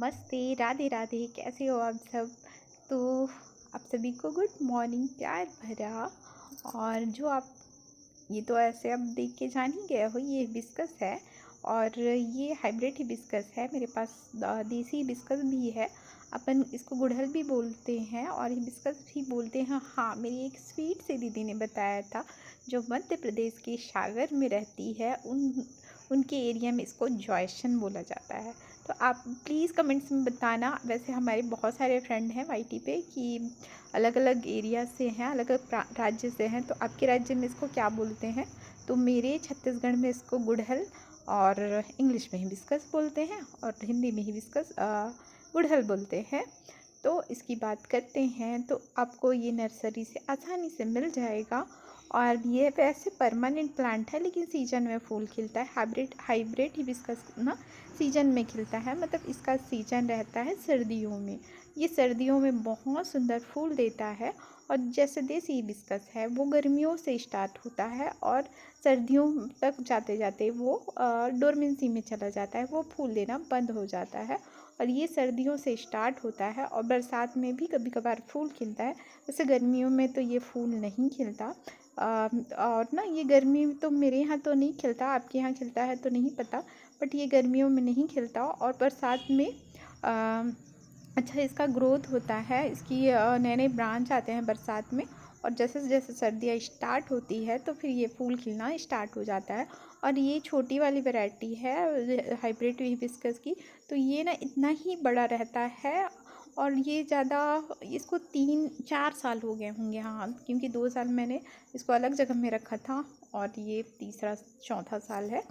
नमस्ते, राधे राधे। कैसे हो आप सब? तो आप सभी को गुड मॉर्निंग प्यार भरा। और जो आप ये तो ऐसे अब देख के जान ही गए हो, ये हिबिस्कस है और ये हाइब्रिड हिबिस्कस है। मेरे पास देसी हिबिस्कस भी है। अपन इसको गुड़हल भी बोलते हैं और हिबिस्कस भी बोलते हैं। हाँ, मेरी एक स्वीट सी दीदी ने बताया था जो मध्य प्रदेश के सागर में रहती है, उनके एरिया में इसको जॉयसन बोला जाता है। तो आप प्लीज़ कमेंट्स में बताना। वैसे हमारे बहुत सारे फ्रेंड हैं वाईटी पे कि अलग अलग एरिया से हैं, अलग अलग राज्य से हैं, तो आपके राज्य में इसको क्या बोलते हैं? तो मेरे छत्तीसगढ़ में इसको गुड़हल और इंग्लिश में हिबिस्कस बोलते हैं और हिंदी में हिबिस्कस गुड़हल बोलते हैं। तो इसकी बात करते हैं तो आपको ये नर्सरी से आसानी से मिल जाएगा। और ये वैसे परमानेंट प्लांट है लेकिन सीजन में फूल खिलता है। हाइब्रिड हिबिस्कस ना सीजन में खिलता है, मतलब इसका सीजन रहता है सर्दियों में। ये सर्दियों में बहुत सुंदर फूल देता है। और जैसे देसी हिबिस्कस है वो गर्मियों से स्टार्ट होता है और सर्दियों तक जाते जाते वो डोरमेंसी में चला जाता है, वो फूल देना बंद हो जाता है। और ये सर्दियों से स्टार्ट होता है और बरसात में भी कभी कभार फूल खिलता है। वैसे गर्मियों में तो ये फूल नहीं खिलता। और ना ये गर्मी तो मेरे यहाँ तो नहीं खिलता, आपके यहाँ खिलता है तो नहीं पता, बट ये गर्मियों में नहीं खिलता। और बरसात में अच्छा इसका ग्रोथ होता है, इसकी नए नए ब्रांच आते हैं बरसात में। और जैसे जैसे सर्दियाँ स्टार्ट होती है तो फिर ये फूल खिलना स्टार्ट हो जाता है। और ये छोटी वाली वैरायटी है हाइब्रिड हिबिस्कस की, तो ये ना इतना ही बड़ा रहता है। और ये ज़्यादा, इसको 3-4 साल हो गए होंगे, हाँ, क्योंकि 2 साल मैंने इसको अलग जगह में रखा था और ये तीसरा चौथा साल है।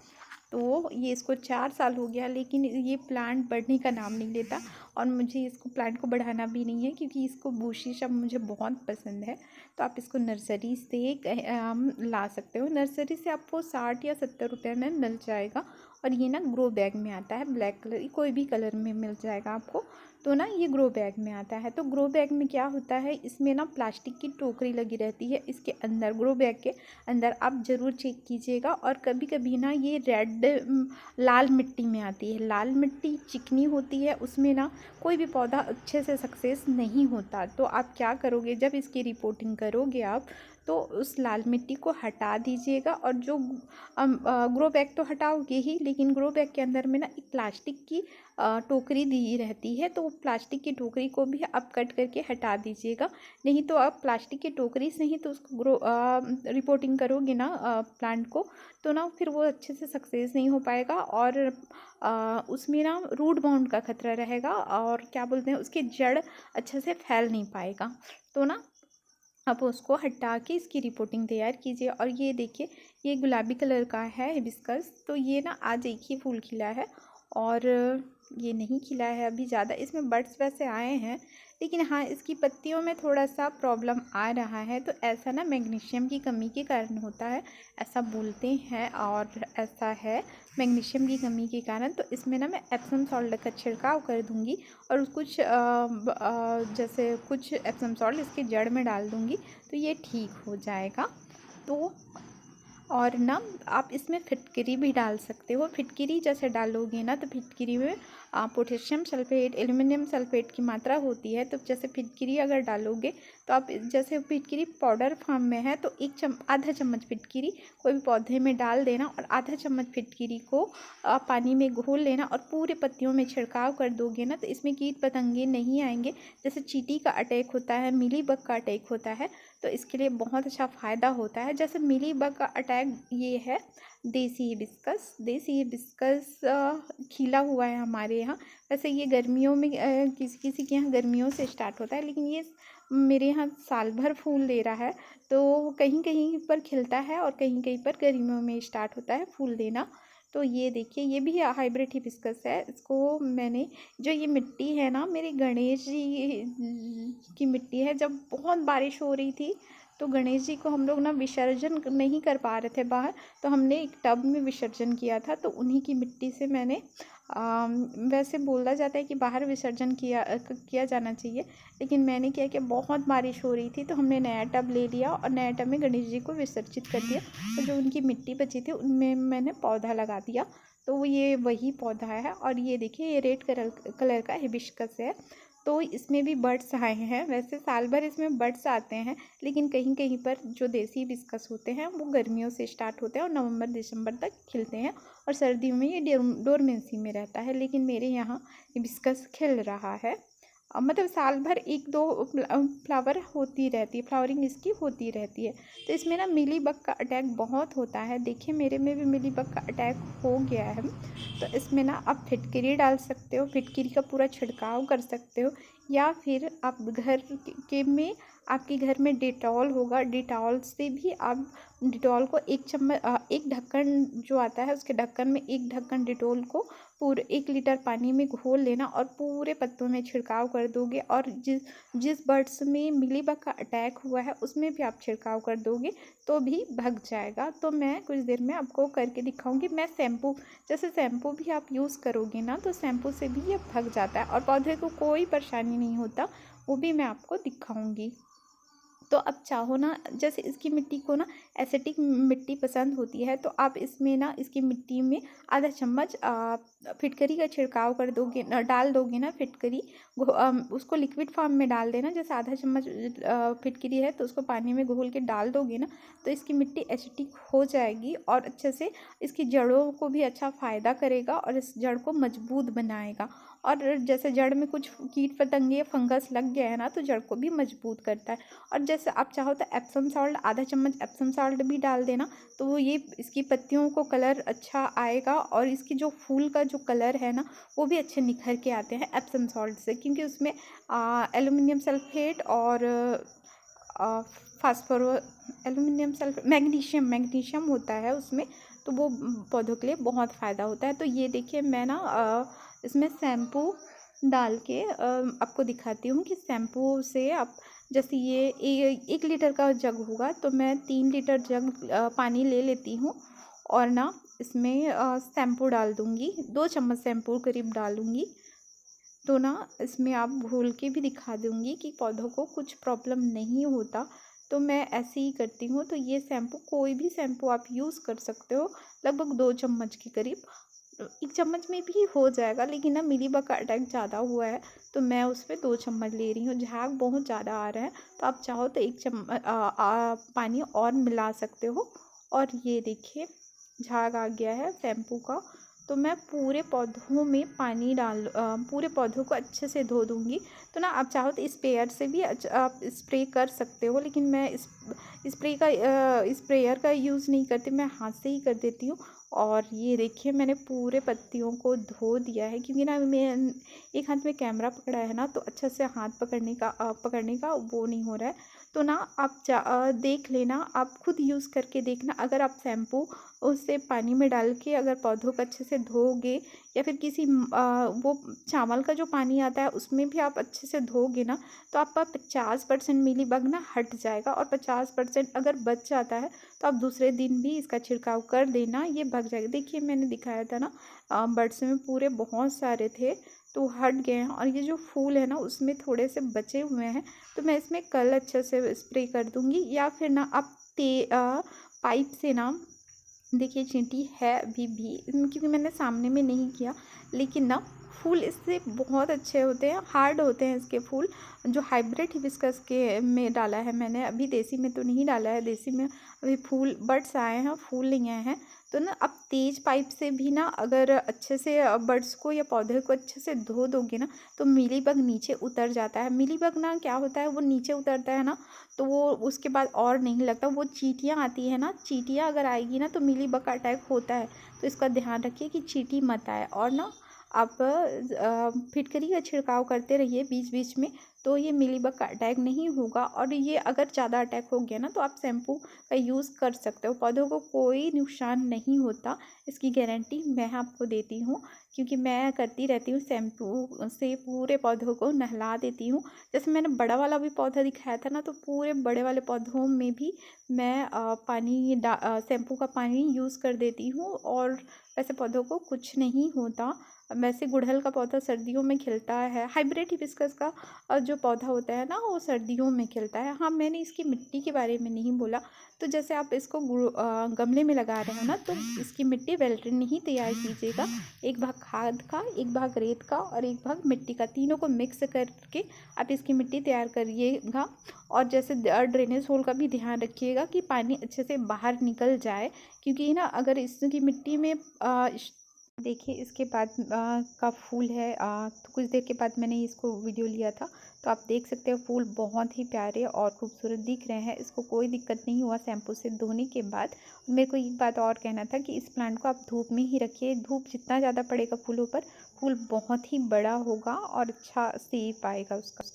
तो ये इसको 4 साल हो गया, लेकिन ये प्लांट बढ़ने का नाम नहीं लेता। और मुझे इसको प्लांट को बढ़ाना भी नहीं है क्योंकि इसको बूशी सब मुझे बहुत पसंद है। तो आप इसको नर्सरी से ला सकते हो। नर्सरी से आपको 60 या 70 रुपये में मिल जाएगा। और ये ना ग्रो बैग में आता है, ब्लैक कलर, कोई भी कलर में मिल जाएगा आपको। तो ना ये ग्रो बैग में आता है। तो ग्रो बैग में क्या होता है, इसमें ना प्लास्टिक की टोकरी लगी रहती है इसके अंदर, ग्रो बैग के अंदर। आप ज़रूर चेक कीजिएगा। और कभी कभी ना ये लाल मिट्टी में आती है। लाल मिट्टी चिकनी होती है, उसमें ना कोई भी पौधा अच्छे से सक्सेस नहीं होता। तो आप क्या करोगे, जब इसकी रिपोर्टिंग करोगे आप तो उस लाल मिट्टी को हटा दीजिएगा। और जो ग्रो बैग तो हटाओगे ही, लेकिन ग्रो बैग के अंदर में ना एक प्लास्टिक की टोकरी दी रहती है, तो प्लास्टिक की टोकरी को भी आप कट करके हटा दीजिएगा। नहीं तो आप प्लास्टिक की टोकरी से ही तो उसको रिपोर्टिंग करोगे ना प्लांट को, तो ना फिर वो अच्छे से सक्सेस नहीं हो पाएगा। और उसमें ना रूट बाउंड का खतरा रहेगा और क्या बोलते हैं, उसकी जड़ अच्छे से फैल नहीं पाएगा। तो ना आप उसको हटा के इसकी रिपोर्टिंग तैयार कीजिए। और ये देखिए, ये गुलाबी कलर का है हिबिस्कस। तो ये ना आज एक ही फूल खिला है और ये नहीं खिला है अभी ज़्यादा। इसमें बड्स वैसे आए हैं, लेकिन हाँ इसकी पत्तियों में थोड़ा सा प्रॉब्लम आ रहा है। तो ऐसा ना मैग्नीशियम की कमी के कारण होता है, ऐसा बोलते हैं। और ऐसा है मैग्नीशियम की कमी के कारण। तो इसमें ना मैं एप्सम सॉल्ट का छिड़काव कर दूँगी और कुछ जैसे कुछ एप्सम सॉल्ट इसके जड़ में डाल दूँगी, तो ये ठीक हो जाएगा। तो और ना आप इसमें फिटकरी भी डाल सकते हो। फिटकरी जैसे डालोगे ना तो फिटकरी में पोटेशियम सल्फेट, एल्युमिनियम सल्फेट की मात्रा होती है। तो जैसे फिटकरी अगर डालोगे तो आप जैसे फिटकरी पाउडर फॉर्म में है तो आधा चम्मच फिटकरी कोई भी पौधे में डाल देना और आधा चम्मच फिटकरी को पानी में घोल लेना और पूरे पत्तियों में छिड़काव कर दोगे ना, तो इसमें कीट पतंगे नहीं आएंगे। जैसे चींटी का अटैक होता है, मीलीबग का अटैक होता है, तो इसके लिए बहुत अच्छा फ़ायदा होता है। जैसे मीलीबग का अटैक ये है देसी हिबिस्कस। देसी हिबिस्कस खिला हुआ है हमारे यहाँ। वैसे ये गर्मियों में किसी किसी के यहाँ गर्मियों से स्टार्ट होता है, लेकिन ये मेरे यहाँ साल भर फूल दे रहा है। तो कहीं कहीं पर खिलता है और कहीं कहीं पर गर्मियों में स्टार्ट होता है फूल देना। तो ये देखिए, ये भी हाइब्रिड हिबिस्कस है। इसको मैंने, जो ये मिट्टी है ना, मेरे गणेश जी की मिट्टी है। जब बहुत बारिश हो रही थी तो गणेश जी को हम लोग ना विसर्जन नहीं कर पा रहे थे बाहर, तो हमने एक टब में विसर्जन किया था। तो उन्हीं की मिट्टी से मैंने वैसे बोला जाता है कि बाहर विसर्जन किया जाना चाहिए, लेकिन मैंने क्या किया, बहुत बारिश हो रही थी तो हमने नया टब ले लिया और नया टब में गणेश जी को विसर्जित कर दिया। तो जो उनकी मिट्टी बची थी उनमें मैंने पौधा लगा दिया। तो वो ये वही पौधा है। और ये देखिए ये रेड कलर का हिबिस्कस है। तो इसमें भी बड्स आए हैं। वैसे साल भर इसमें बड्स आते हैं, लेकिन कहीं कहीं पर जो देसी हिबिस्कस होते हैं वो गर्मियों से स्टार्ट होते हैं और नवंबर दिसंबर तक खिलते हैं, और सर्दियों में ये डोरमेंसी में रहता है। लेकिन मेरे यहाँ हिबिस्कस खिल रहा है। मतलब साल भर एक दो फ्लावर होती रहती है, फ्लावरिंग इसकी होती रहती है। तो इसमें ना मिली बग का अटैक बहुत होता है। देखिए मेरे में भी मिली बग का अटैक हो गया है। तो इसमें ना आप फिटकरी डाल सकते हो, फिटकरी का पूरा छिड़काव कर सकते हो, या फिर आप घर के में आपके घर में डिटॉल होगा, डिटॉल से भी आप डिटॉल को एक चम्मच एक ढक्कन जो आता है उसके ढक्कन में एक ढक्कन डिटॉल को पूरे 1 लीटर पानी में घोल लेना और पूरे पत्तों में छिड़काव कर दोगे। और जिस जिस बर्ड्स में मिलीबग का अटैक हुआ है उसमें भी आप छिड़काव कर दोगे तो भी भग जाएगा। तो मैं कुछ देर में आपको करके दिखाऊंगी। मैं शैम्पू, जैसे शैम्पू भी आप यूज़ करोगे ना तो शैम्पू से भी ये भग जाता है और पौधे को कोई परेशानी नहीं होता, वो भी मैं आपको दिखाऊंगी। तो आप चाहो ना, जैसे इसकी मिट्टी को ना एसिटिक मिट्टी पसंद होती है, तो आप इसमें ना इसकी मिट्टी में आधा चम्मच फिटकरी का छिड़काव कर दोगे, डाल दोगे ना फिटकरी, उसको लिक्विड फॉर्म में डाल देना। जैसे आधा चम्मच फिटकरी है तो उसको पानी में घोल के डाल दोगे ना तो इसकी मिट्टी एसिटिक हो जाएगी और अच्छे से इसकी जड़ों को भी अच्छा फ़ायदा करेगा और इस जड़ को मजबूत बनाएगा। और जैसे जड़ में कुछ कीट पतंगे फंगस लग गया है ना तो जड़ को भी मजबूत करता है। और जैसे आप चाहो तो एप्सम सॉल्ट, आधा चम्मच एप्सम सॉल्ट भी डाल देना, तो वो ये इसकी पत्तियों को कलर अच्छा आएगा और इसकी जो फूल का जो कलर है ना वो भी अच्छे निखर के आते हैं एप्सम सॉल्ट से, क्योंकि उसमें एल्युमिनियम सल्फेट और फास्फोरो एल्युमिनियम सल्फेट मैग्नीशियम होता है उसमें। तो वो पौधों के लिए बहुत फ़ायदा होता है। तो ये देखिए मैं ना इसमें शैम्पू डाल के आपको दिखाती हूँ कि शैम्पू से आप, जैसे ये 1 लीटर का जग होगा तो मैं 3 लीटर जग पानी ले लेती हूँ और ना इसमें शैम्पू डाल दूँगी, 2 चम्मच शैम्पू करीब डालूँगी। तो ना इसमें आप घोल के भी दिखा दूँगी कि पौधों को कुछ प्रॉब्लम नहीं होता। तो मैं ऐसे ही करती हूँ। तो ये शैम्पू, कोई भी शैम्पू आप यूज़ कर सकते हो, लगभग 2 चम्मच के करीब। 1 चम्मच में भी हो जाएगा, लेकिन ना मिलीबग का अटैक ज़्यादा हुआ है तो मैं उस पर 2 चम्मच ले रही हूँ। झाग बहुत ज़्यादा आ रहा है तो आप चाहो तो 1 चम्मच पानी और मिला सकते हो। और ये देखिए झाग आ गया है शैम्पू का। तो मैं पूरे पौधों में पानी पूरे पौधों को अच्छे से धो दूँगी। तो ना आप चाहो तो स्प्रेयर से भी आप स्प्रे कर सकते हो, लेकिन मैं इस स्प्रेयर का यूज़ नहीं करती, मैं हाथ से ही कर देती हूँ। और ये देखिए मैंने पूरे पत्तियों को धो दिया है, क्योंकि ना मैं एक हाथ में कैमरा पकड़ा है ना तो अच्छा से हाथ पकड़ने का वो नहीं हो रहा है। तो ना आप देख लेना, आप खुद यूज़ करके देखना। अगर आप शैम्पू उससे पानी में डाल के अगर पौधों को अच्छे से धोगे, या फिर किसी वो चावल का जो पानी आता है उसमें भी आप अच्छे से धोगे ना तो आपका 50% मिलीबग ना हट जाएगा, और 50% अगर बच जाता है तो आप दूसरे दिन भी इसका छिड़काव कर देना, ये भग जाएगा। देखिए मैंने दिखाया था ना बड्स में पूरे बहुत सारे थे तो हट गए हैं, और ये जो फूल है ना उसमें थोड़े से बचे हुए हैं। तो मैं इसमें कल अच्छे से स्प्रे कर दूँगी, या फिर ना आप पाइप से ना, देखिए चींटी है अभी भी, क्योंकि मैंने सामने में नहीं किया, लेकिन ना फूल इससे बहुत अच्छे होते हैं, हार्ड होते हैं इसके फूल। जो हाइब्रिड हिबिस्कस के में डाला है मैंने, अभी देसी में तो नहीं डाला है, देसी में अभी फूल बड्स आए हैं, फूल नहीं आए हैं। तो ना अब तेज पाइप से भी ना अगर अच्छे से बड्स को या पौधे को अच्छे से धो दोगे ना तो मिलीबग नीचे उतर जाता है। मिलीबग ना क्या होता है, वो नीचे उतरता है ना तो वो उसके बाद और नहीं लगता। वो चींटियाँ आती है ना, चींटियाँ अगर आएगी ना तो मिलीबग का अटैक होता है। तो इसका ध्यान रखिए कि चींटी मत आए। और ना आप फिटकरी का छिड़काव करते रहिए बीच बीच में, तो ये मिलीबग का अटैक नहीं होगा। और ये अगर ज़्यादा अटैक हो गया ना तो आप शैम्पू का यूज़ कर सकते हो, पौधों को कोई नुकसान नहीं होता, इसकी गारंटी मैं आपको देती हूँ, क्योंकि मैं करती रहती हूँ। शैम्पू से पूरे पौधों को नहला देती हूँ। जैसे मैंने बड़ा वाला भी पौधा दिखाया था ना तो पूरे बड़े वाले पौधों में भी मैं शैम्पू का पानी यूज़ कर देती हूँ, और वैसे पौधों को कुछ नहीं होता। वैसे गुड़हल का पौधा सर्दियों में खिलता है, हाइब्रिड हिबिस्कस का जो पौधा होता है ना वो सर्दियों में खिलता है। हाँ, मैंने इसकी मिट्टी के बारे में नहीं बोला। तो जैसे आप इसको गमले में लगा रहे हो ना, तो इसकी मिट्टी वेल्ट्रिन ही तैयार कीजिएगा। एक भाग खाद का, एक भाग रेत का और एक भाग मिट्टी का, तीनों को मिक्स करके आप इसकी मिट्टी तैयार करिएगा। और जैसे ड्रेनेज होल का भी ध्यान रखिएगा कि पानी अच्छे से बाहर निकल जाए, क्योंकि ना अगर इसकी मिट्टी में देखिए इसके बाद का फूल है। तो कुछ देर के बाद मैंने इसको वीडियो लिया था, तो आप देख सकते हो फूल बहुत ही प्यारे और खूबसूरत दिख रहे हैं। इसको कोई दिक्कत नहीं हुआ शैम्पू से धोने के बाद। मेरे को एक बात और कहना था कि इस प्लांट को आप धूप में ही रखिए। धूप जितना ज़्यादा पड़ेगा फूलों पर, फूल बहुत ही बड़ा होगा और अच्छा सेप आएगा उसका।